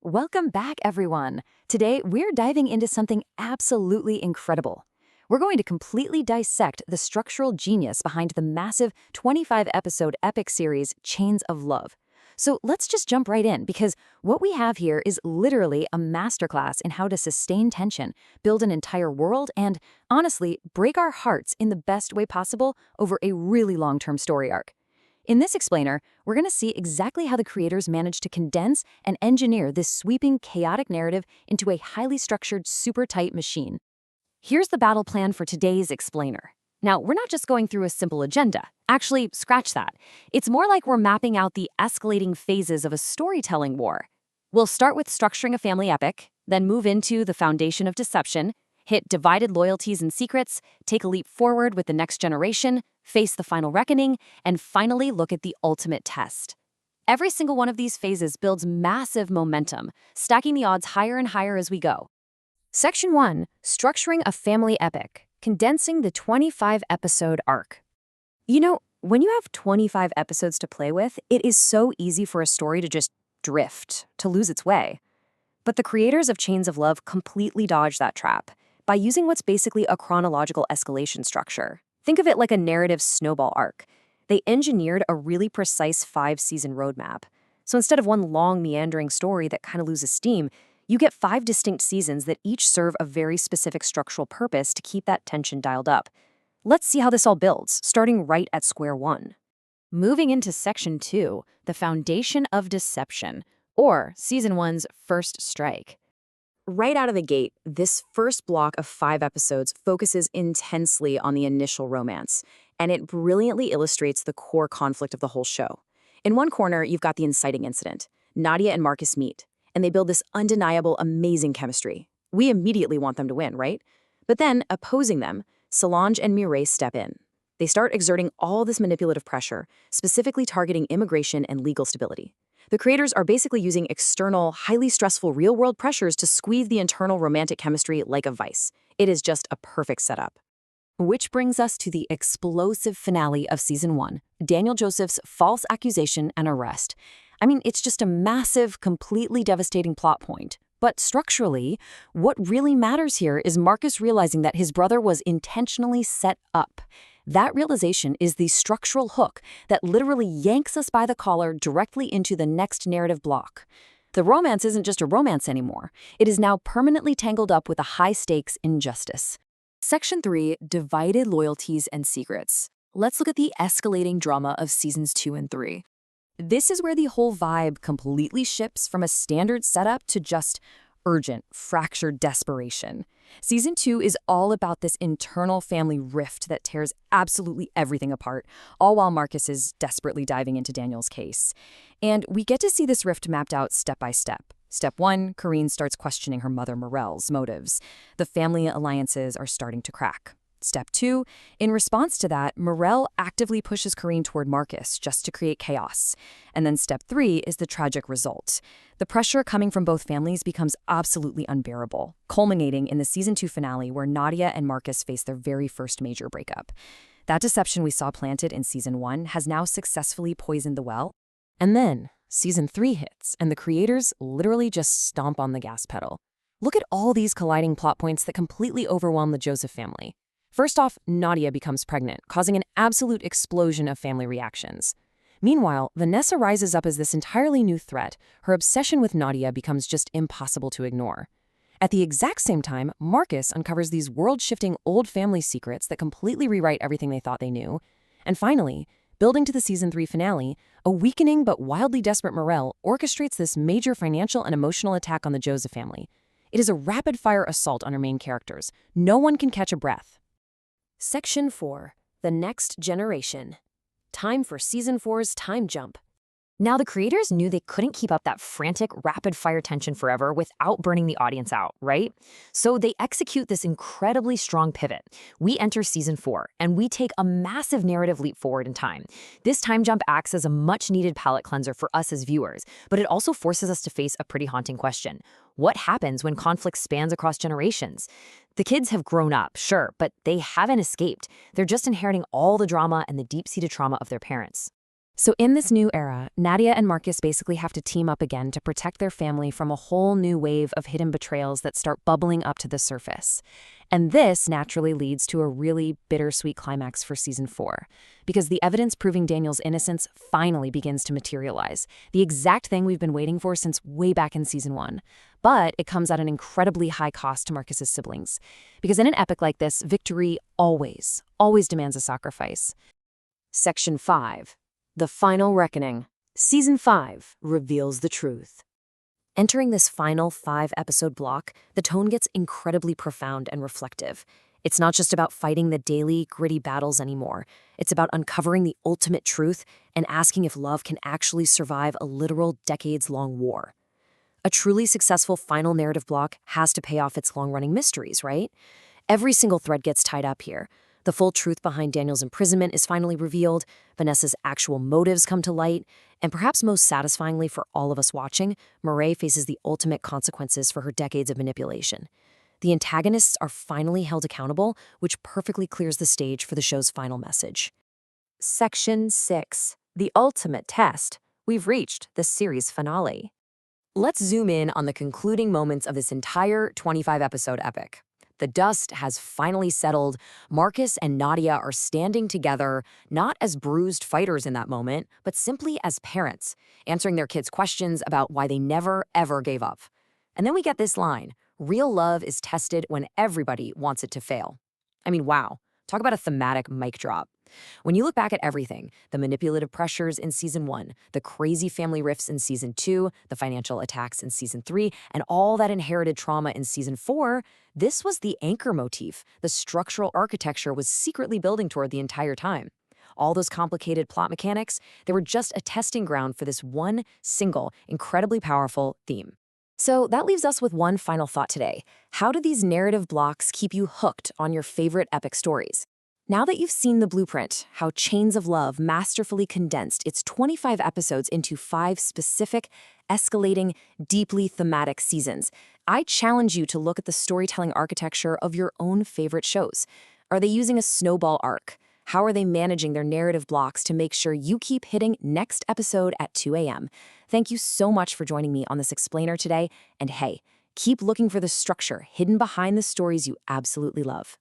Welcome back, everyone. Today, we're diving into something absolutely incredible. We're going to completely dissect the structural genius behind the massive 25-episode epic series Chains of Love. So let's just jump right in, because what we have here is literally a masterclass in how to sustain tension, build an entire world, and, honestly, break our hearts in the best way possible over a really long-term story arc. In this explainer, we're going to see exactly how the creators managed to condense and engineer this sweeping, chaotic narrative into a highly structured, super tight machine. Here's the battle plan for today's explainer. Now, we're not just going through a simple agenda. Actually, scratch that. It's more like we're mapping out the escalating phases of a storytelling war. We'll start with structuring a family epic, then move into the foundation of deception, hit divided loyalties and secrets, take a leap forward with the next generation, face the final reckoning, and finally look at the ultimate test. Every single one of these phases builds massive momentum, stacking the odds higher and higher as we go. Section 1. Structuring a family epic, condensing the 25-episode arc. You know, when you have 25 episodes to play with, it is so easy for a story to just drift, to lose its way. But the creators of Chains of Love completely dodged that trap by using what's basically a chronological escalation structure. Think of it like a narrative snowball arc. They engineered a really precise 5-season roadmap. So instead of one long, meandering story that kind of loses steam, you get 5 distinct seasons that each serve a very specific structural purpose to keep that tension dialed up. Let's see how this all builds, starting right at square one. Moving into Section 2, the foundation of deception, or Season 1's first strike. Right out of the gate, this first block of 5 episodes focuses intensely on the initial romance, and it brilliantly illustrates the core conflict of the whole show. In one corner, you've got the inciting incident. Nadia and Marcus meet, and they build this undeniable, amazing chemistry. We immediately want them to win, right? But then, opposing them, Solange and Mireille step in. They start exerting all this manipulative pressure, specifically targeting immigration and legal stability. The creators are basically using external, highly stressful real-world pressures to squeeze the internal romantic chemistry like a vice. It is just a perfect setup. Which brings us to the explosive finale of Season 1, Daniel Joseph's false accusation and arrest. I mean, it's just a massive, completely devastating plot point. But structurally, what really matters here is Marcus realizing that his brother was intentionally set up. That realization is the structural hook that literally yanks us by the collar directly into the next narrative block. The romance isn't just a romance anymore. It is now permanently tangled up with a high-stakes injustice. Section 3, divided loyalties and secrets. Let's look at the escalating drama of Seasons 2 and 3. This is where the whole vibe completely shifts from a standard setup to just urgent, fractured desperation. Season 2 is all about this internal family rift that tears absolutely everything apart, all while Marcus is desperately diving into Daniel's case. And we get to see this rift mapped out step by step. Step 1, Corinne starts questioning her mother Morelle's motives. The family alliances are starting to crack. Step 2, in response to that, Morelle actively pushes Corinne toward Marcus just to create chaos. And then Step 3 is the tragic result. The pressure coming from both families becomes absolutely unbearable, culminating in the Season 2 finale where Nadia and Marcus face their very first major breakup. That deception we saw planted in Season 1 has now successfully poisoned the well. And then Season 3 hits, and the creators literally just stomp on the gas pedal. Look at all these colliding plot points that completely overwhelm the Joseph family. First off, Nadia becomes pregnant, causing an absolute explosion of family reactions. Meanwhile, Vanessa rises up as this entirely new threat. Her obsession with Nadia becomes just impossible to ignore. At the exact same time, Marcus uncovers these world-shifting old family secrets that completely rewrite everything they thought they knew. And finally, building to the Season 3 finale, a weakening but wildly desperate Morelle orchestrates this major financial and emotional attack on the Joseph family. It is a rapid-fire assault on our main characters. No one can catch a breath. Section 4, the next generation. Time for Season 4's time jump. Now, the creators knew they couldn't keep up that frantic, rapid-fire tension forever without burning the audience out, right? So they execute this incredibly strong pivot. We enter Season 4, and we take a massive narrative leap forward in time. This time jump acts as a much-needed palate cleanser for us as viewers, but it also forces us to face a pretty haunting question. What happens when conflict spans across generations? The kids have grown up, sure, but they haven't escaped. They're just inheriting all the drama and the deep-seated trauma of their parents. So in this new era, Nadia and Marcus basically have to team up again to protect their family from a whole new wave of hidden betrayals that start bubbling up to the surface. And this naturally leads to a really bittersweet climax for season 4, because the evidence proving Daniel's innocence finally begins to materialize, the exact thing we've been waiting for since way back in season 1. But it comes at an incredibly high cost to Marcus's siblings, because in an epic like this, victory always demands a sacrifice. Section 5. The Final Reckoning. Season 5 reveals the truth. Entering this final 5-episode block, the tone gets incredibly profound and reflective. It's not just about fighting the daily, gritty battles anymore. It's about uncovering the ultimate truth and asking if love can actually survive a literal decades-long war. A truly successful final narrative block has to pay off its long-running mysteries, right? Every single thread gets tied up here. The full truth behind Daniel's imprisonment is finally revealed, Vanessa's actual motives come to light, and perhaps most satisfyingly for all of us watching, Murray faces the ultimate consequences for her decades of manipulation. The antagonists are finally held accountable, which perfectly clears the stage for the show's final message. Section 6. The Ultimate Test. We've reached the series finale. Let's zoom in on the concluding moments of this entire 25-episode epic. The dust has finally settled. Marcus and Nadia are standing together, not as bruised fighters in that moment, but simply as parents, answering their kids' questions about why they never, ever gave up. And then we get this line: real love is tested when everybody wants it to fail. I mean, wow. Talk about a thematic mic drop. When you look back at everything, the manipulative pressures in season 1, the crazy family rifts in season 2, the financial attacks in season 3, and all that inherited trauma in season 4, this was the anchor motif. The structural architecture was secretly building toward the entire time. All those complicated plot mechanics, they were just a testing ground for this one single, incredibly powerful theme. So that leaves us with one final thought today. How do these narrative blocks keep you hooked on your favorite epic stories? Now that you've seen the blueprint, how Chains of Love masterfully condensed its 25 episodes into 5 specific, escalating, deeply thematic seasons, I challenge you to look at the storytelling architecture of your own favorite shows. Are they using a snowball arc? How are they managing their narrative blocks to make sure you keep hitting next episode at 2 a.m.? Thank you so much for joining me on this explainer today, and hey, keep looking for the structure hidden behind the stories you absolutely love.